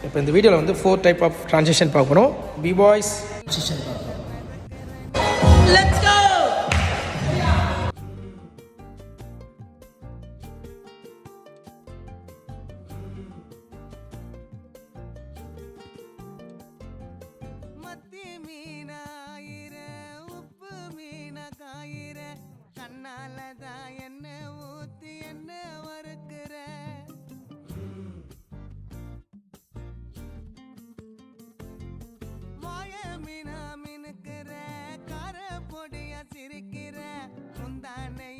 இப்போ இந்த வீடியோவில் வந்து 4 டைப் ஆஃப் ட்ரான்சிஷன் பார்க்கணும். பிபாய்ஸ் ட்ரான்சிஷன் பார்க்கணும். என்ன ஊத்தி என்ன வறுக்கிற வாய மீனா மினுக்கிற கார பொடியா சிரிக்கிற முந்தானை